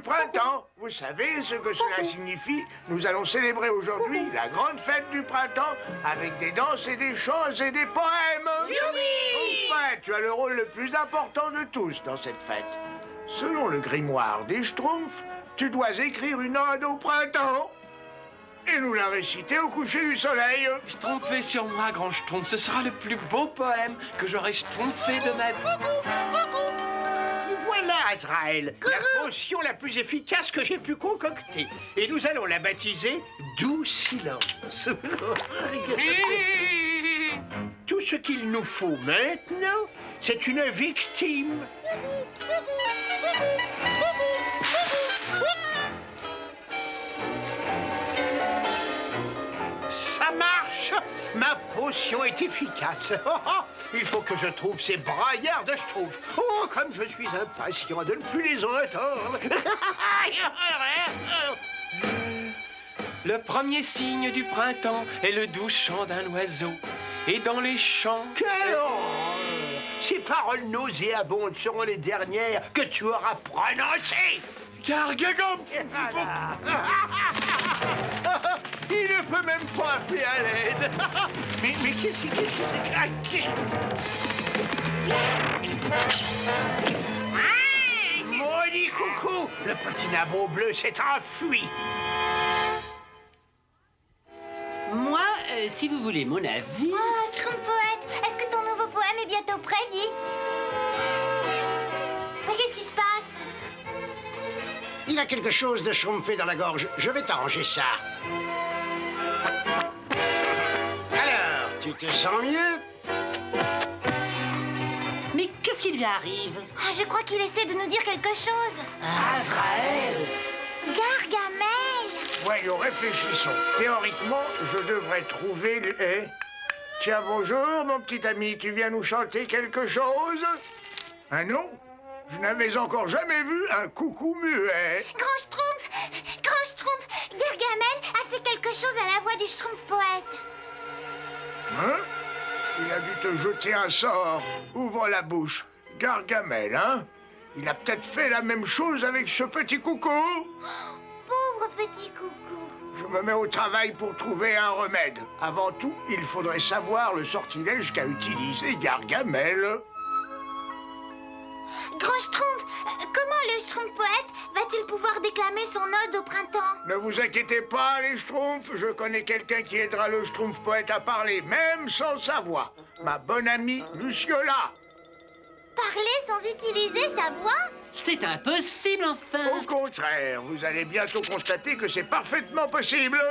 printemps. Vous savez ce que cela signifie? Nous allons célébrer aujourd'hui la grande fête du printemps avec des danses et des chants et des poèmes. Enfin, tu as le rôle le plus important de tous dans cette fête. Selon le grimoire des Schtroumpfs, tu dois écrire une ode au printemps et nous la réciter au coucher du soleil. Schtroumpfez sur moi, grand Schtroumpf. Ce sera le plus beau poème que j'aurai schtroumpfé de ma vie. Voilà, Azraël, la potion la plus efficace que j'ai pu concocter. Et nous allons la baptiser Doux Silence. Tout ce qu'il nous faut maintenant, c'est une victime. Ça marche! Ma potion est efficace. Il faut que je trouve ces braillards de Schtroumpf. Oh, comme je suis impatient de ne plus les entendre. Le premier signe du printemps est le doux chant d'un oiseau. Et dans les champs... Quelle horreur! Ces paroles nauséabondes seront les dernières que tu auras prononcées. Gargagam! Voilà. Il ne peut même pas appeler à l'aide. Mais qu'est-ce que c'est? Ah, maudit coucou! Le petit nabot bleu s'est enfui. Moi, si vous voulez mon avis... Oh, Schtroumpf poète, est-ce que ton nouveau poème est bientôt prêt, dis? Mais qu'est-ce qui se passe? Il a quelque chose de schtroumpfé dans la gorge. Je vais t'arranger ça. Alors, tu te sens mieux? Mais qu'est-ce qui lui arrive? Oh, je crois qu'il essaie de nous dire quelque chose. Azraël! Gargamel! Voyons, réfléchissons. Théoriquement, je devrais trouver le... Eh? Tiens, bonjour, mon petit ami. Tu viens nous chanter quelque chose? Un nom? Je n'avais encore jamais vu un coucou muet. Grand Schtroumpf, Gargamel a fait quelque chose à la voix du Schtroumpf poète. Hein? Il a dû te jeter un sort. Ouvre la bouche. Gargamel, hein? Il a peut-être fait la même chose avec ce petit coucou. Pauvre petit coucou. Je me mets au travail pour trouver un remède. Avant tout, il faudrait savoir le sortilège qu'a utilisé Gargamel. Grand Schtroumpf, comment le Schtroumpf poète va-t-il pouvoir déclamer son ode au printemps? Ne vous inquiétez pas, les Schtroumpfs. Je connais quelqu'un qui aidera le Schtroumpf poète à parler, même sans sa voix. Ma bonne amie Luciola. Parler sans utiliser sa voix? C'est impossible, enfin! Au contraire, vous allez bientôt constater que c'est parfaitement possible.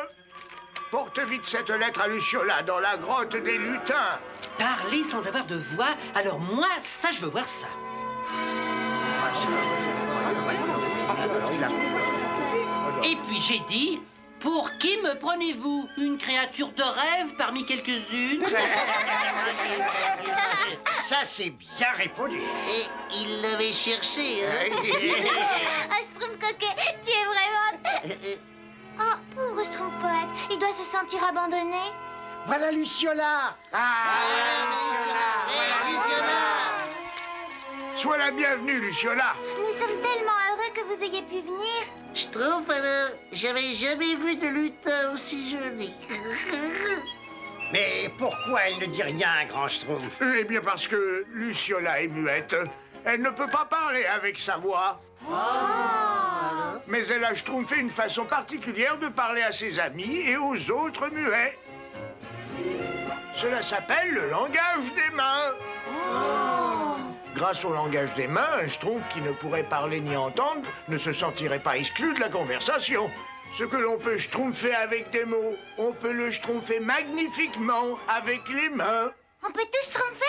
Porte vite cette lettre à Luciola dans la grotte des lutins. Parler sans avoir de voix? Alors moi, ça, je veux voir ça. Et puis j'ai dit, pour qui me prenez-vous? Une créature de rêve parmi quelques-unes? Ça, c'est bien répondu. Et il l'avait cherché, hein? Ah, Schtroumpf coquet, tu es vraiment... Oh, pauvre Schtroumpf poète, il doit se sentir abandonné. Voilà Luciola. Sois la bienvenue, Luciola. Nous sommes tellement heureux que vous ayez pu venir. Je trouve, alors, j'avais jamais vu de lutin aussi joli. Mais pourquoi elle ne dit rien, grand Schtroumpf? Eh bien, parce que Luciola est muette. Elle ne peut pas parler avec sa voix. Mais elle a schtroumpfé une façon particulière de parler à ses amis et aux autres muets. Cela s'appelle le langage des mains. Grâce au langage des mains, un schtroumpf qui ne pourrait parler ni entendre ne se sentirait pas exclu de la conversation. Ce que l'on peut schtroumpfer avec des mots, on peut le schtroumpfer magnifiquement avec les mains. On peut tout schtroumpfer?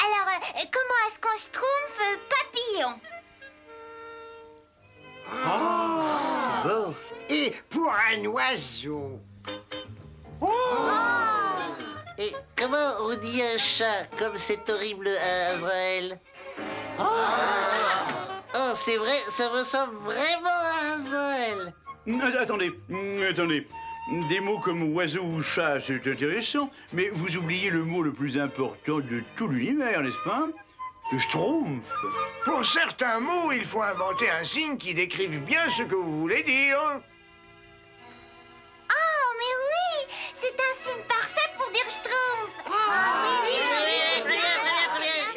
Alors, comment est-ce qu'on schtroumpfe papillon? Bon. Et pour un oiseau? Et comment on dit un chat comme c'est horrible à Azraël? Oh, c'est vrai, ça ressemble vraiment à Azraël. Attendez. Des mots comme oiseau ou chat, c'est intéressant, mais vous oubliez le mot le plus important de tout l'univers, n'est-ce pas? Schtroumpf. Pour certains mots, il faut inventer un signe qui décrive bien ce que vous voulez dire. Oh, mais oui! C'est un signe parfait pour dire Schtroumpf!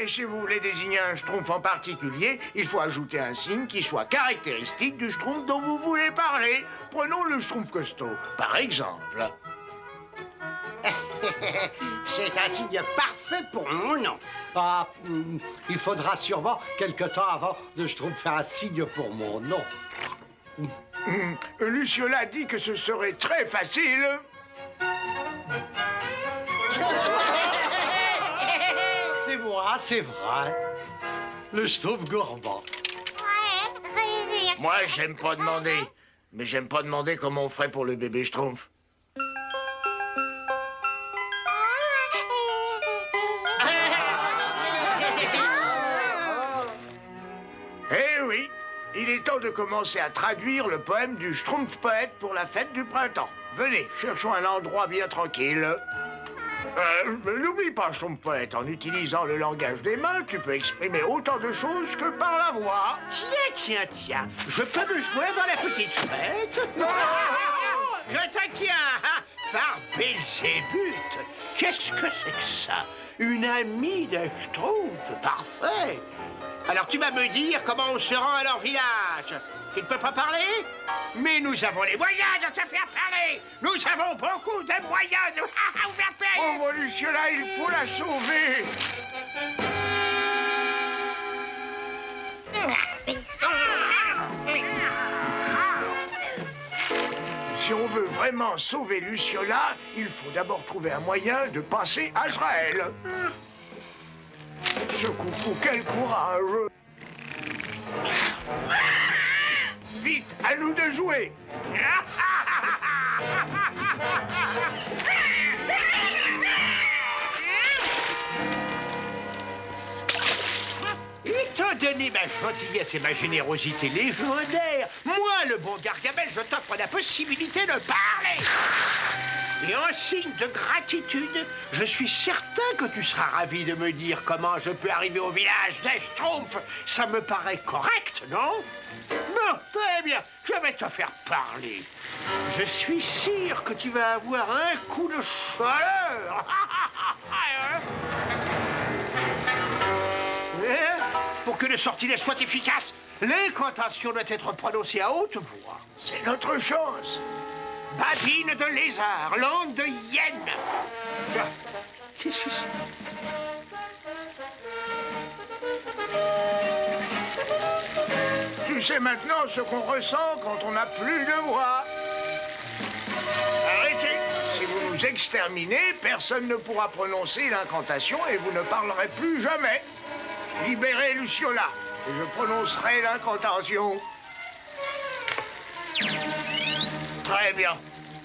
Et si vous voulez désigner un schtroumpf en particulier, il faut ajouter un signe qui soit caractéristique du schtroumpf dont vous voulez parler. Prenons le schtroumpf costaud, par exemple. C'est un signe parfait pour mon nom. Ah, il faudra sûrement quelque temps avant de faire un signe pour mon nom. Luciola dit que ce serait très facile. C'est vrai. Le Schtroumpf gourmand. Ouais, Moi, j'aime pas demander. Mais j'aime pas demander comment on ferait pour le bébé schtroumpf. Eh oui, il est temps de commencer à traduire le poème du Schtroumpf poète pour la fête du printemps. Venez, cherchons un endroit bien tranquille. N'oublie pas, Schtroumpf poète, en utilisant le langage des mains, tu peux exprimer autant de choses que par la voix. Tiens, je peux me joindre dans la petite fête. Je te tiens, hein, par Belzébuth. Qu'est-ce que c'est que ça? Une amie de Schtroumpf, parfait. Alors tu vas me dire comment on se rend à leur village. Tu ne peux pas parler? Mais nous avons les moyens de te faire parler. Nous avons beaucoup de moyens de... Pauvre Luciola, il faut la sauver. Si on veut vraiment sauver Luciola, il faut d'abord trouver un moyen de passer Azraël. Ce coucou, quel courage! Vite, à nous de jouer! Étant donné ma gentillesse et ma générosité légendaire, moi, le bon Gargamel, je t'offre la possibilité de parler. Et en signe de gratitude, je suis certain que tu seras ravi de me dire comment je peux arriver au village des Schtroumpfs. Ça me paraît correct, non? Bon, très bien, je vais te faire parler. Je suis sûr que tu vas avoir un coup de chaleur. Pour que le sortilège soit efficace, l'incantation doit être prononcée à haute voix. C'est notre chance. Badine de lézard, langue de hyène. Qu'est-ce que c'est? Tu sais maintenant ce qu'on ressent quand on n'a plus de voix. Arrêtez. Si vous nous exterminez, personne ne pourra prononcer l'incantation et vous ne parlerez plus jamais. Libérez Luciola et je prononcerai l'incantation. Très bien.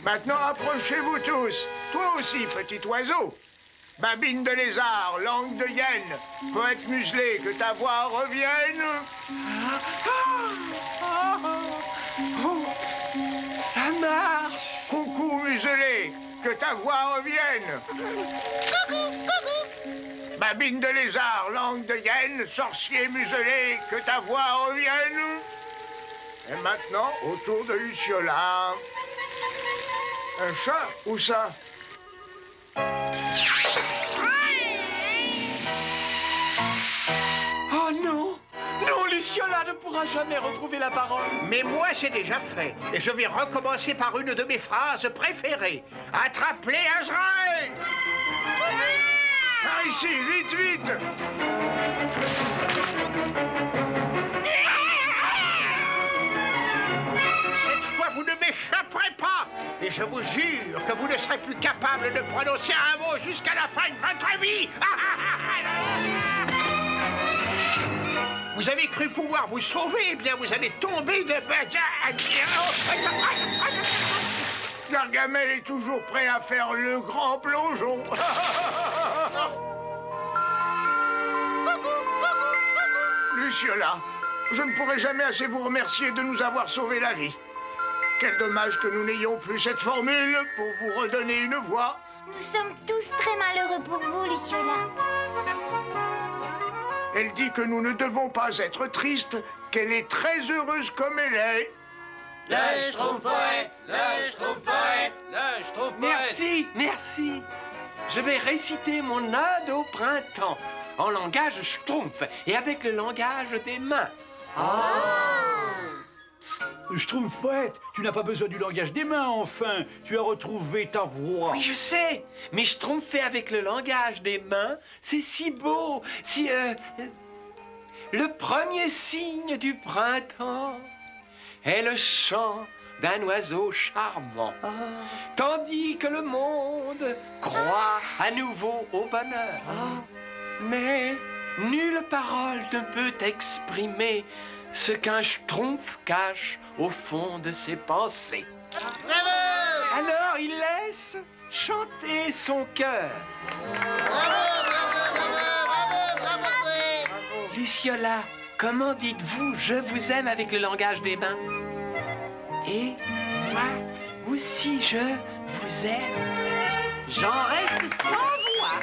Maintenant, approchez-vous tous. Toi aussi, petit oiseau. Babine de lézard, langue de hyène, poète muselé, que ta voix revienne. Ça marche. Coucou muselé, que ta voix revienne. Babine de lézard, langue de hyène, sorcier muselé, que ta voix revienne. Et maintenant, autour de Luciola. Un chat? Où ça? Oh non! Non, Luciola ne pourra jamais retrouver la parole. Mais moi, c'est déjà fait. Et je vais recommencer par une de mes phrases préférées. Attrape-les, Azraël! Par ici, vite, vite! Cette fois, vous ne m'échapperez pas. Et je vous jure que vous ne serez plus capable de prononcer un mot jusqu'à la fin de votre vie. Vous avez cru pouvoir vous sauver, eh bien, vous allez tomber de... Gargamel est toujours prêt à faire le grand plongeon. Luciola, je ne pourrai jamais assez vous remercier de nous avoir sauvé la vie. Quel dommage que nous n'ayons plus cette formule pour vous redonner une voix. Nous sommes tous très malheureux pour vous, Luciola. Elle dit que nous ne devons pas être tristes, qu'elle est très heureuse comme elle est. Le Schtroumpf-poète, le Schtroumpf-poète, le Schtroumpf-poète. Merci, merci. Je vais réciter mon ode au printemps en langage Schtroumpf et avec le langage des mains. Schtroumpf-poète, tu n'as pas besoin du langage des mains, enfin. Tu as retrouvé ta voix. Oui, je sais, mais Schtroumpf avec le langage des mains, c'est si beau, si... Le premier signe du printemps est le chant d'un oiseau charmant, tandis que le monde croit à nouveau au bonheur. Mais nulle parole ne peut exprimer ce qu'un Schtroumpf cache au fond de ses pensées. Bravo! Alors il laisse chanter son cœur. Luciola, comment dites-vous « je vous aime » avec le langage des mains? Et moi aussi, je vous aime. J'en reste sans voix.